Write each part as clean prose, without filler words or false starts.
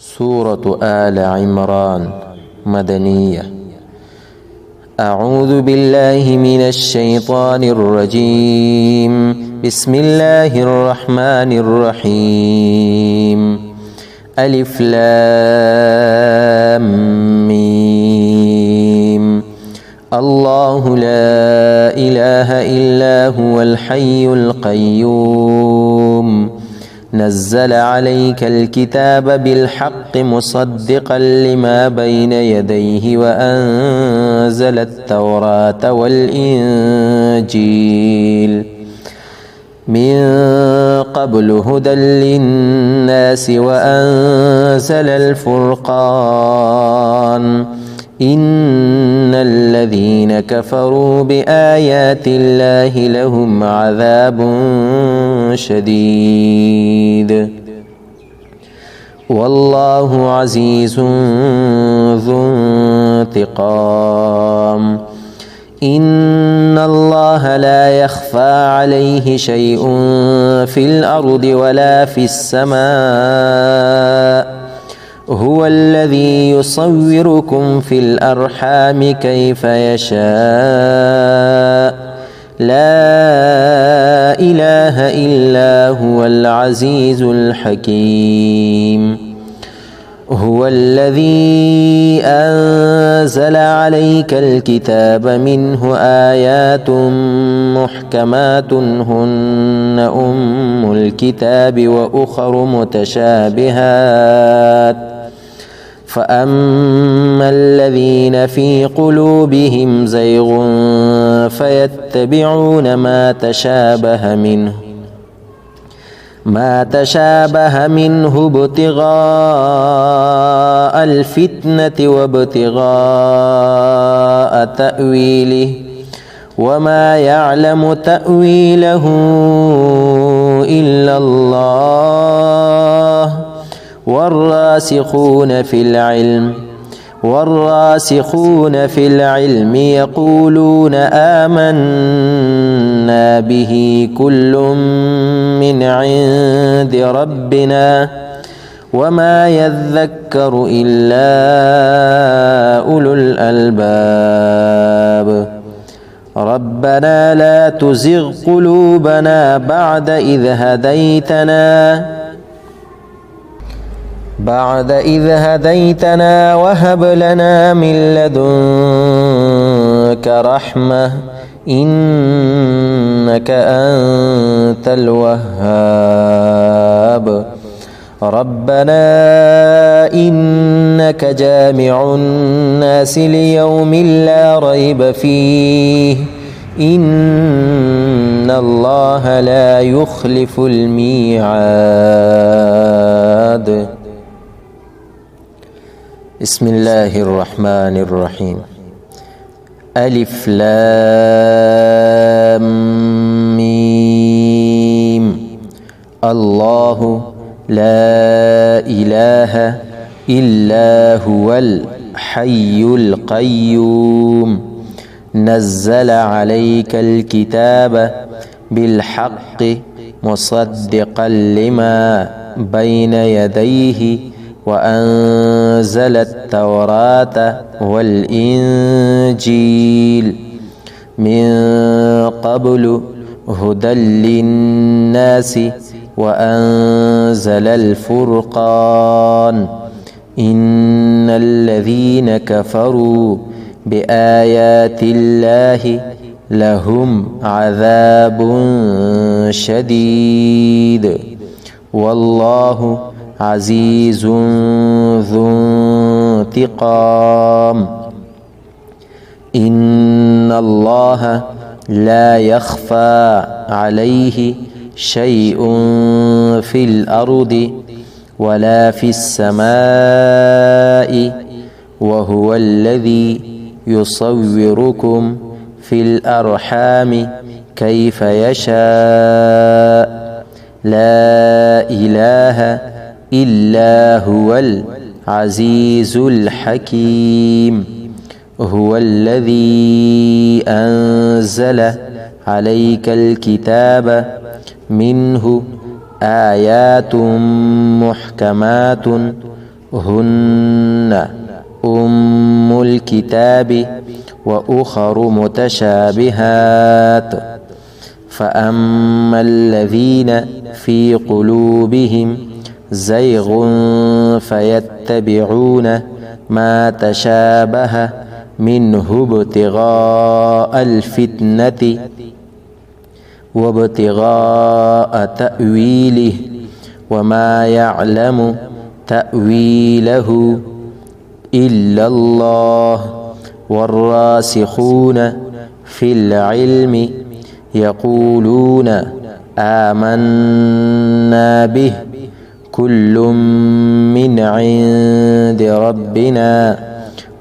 سورة آل عمران مدنية. أعوذ بالله من الشيطان الرجيم. بسم الله الرحمن الرحيم. ألف لام ميم. الله لا إله إلا هو الحي القيوم نزل عليك الكتاب بالحق مصدقا لما بين يديه وأنزل التوراة والإنجيل من قبل هدى للناس وأنزل الفرقان إن الذين كفروا بآيات الله لهم عذاب شديد والله عزيز ذو انتقام. إن الله لا يخفى عليه شيء في الأرض ولا في السماء هو الذي يصوركم في الأرحام كيف يشاء لا إله إلا هو العزيز الحكيم. هو الذي أنزل عليك الكتاب منه آيات محكمات هن أم الكتاب وأخر متشابهات فأما الذين في قلوبهم زيغ فيتبعون ما تشابه منه ابتغاء الفتنة وابتغاء تأويله وما يعلم تأويله إلا الله والراسخون في العلم يقولون آمنا به كل من عند ربنا وما يذكر إلا أولو الألباب. ربنا لا تزغ قلوبنا بعد إذ هديتنا وهب لنا من لدنك رحمة إنك أنت الوهاب. ربنا إنك جامع الناس ليوم لا ريب فيه إن الله لا يخلف الميعاد. بسم الله الرحمن الرحيم. ألف لام ميم. الله لا إله إلا هو الحي القيوم نزل عليك الكتاب بالحق مصدقا لما بين يديه وأنزل التوراة والإنجيل من قبل هدى للناس وأنزل الفرقان إن الذين كفروا بآيات الله لهم عذاب شديد والله عزيز ذو انتقام. إن الله لا يخفى عليه شيء في الأرض ولا في السماء وهو الذي يصوركم في الأرحام كيف يشاء لا إله إلا هو العزيز الحكيم. هو الذي أنزل عليك الكتاب منه آيات محكمات هن أم الكتاب وأخر متشابهات فأما الذين في قلوبهم زيغ فيتبعون ما تشابه منه ابتغاء الفتنة وابتغاء تأويله وما يعلم تأويله إلا الله والراسخون في العلم يقولون آمنا به كل من عند ربنا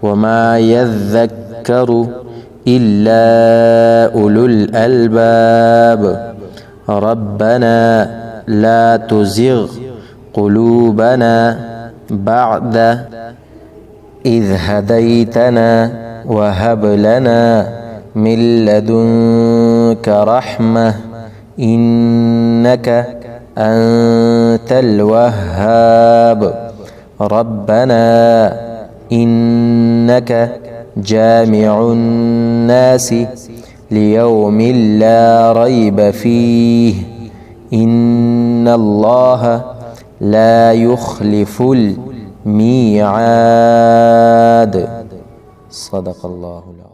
وما يذكر إلا أولو الألباب ربنا لا تزغ قلوبنا بعد إذ هديتنا وهب لنا من لدنك رحمة إنك أنت الوهاب ربنا إنك جامع الناس ليوم لا ريب فيه إن الله لا يخلف الميعاد صدق الله العظيم.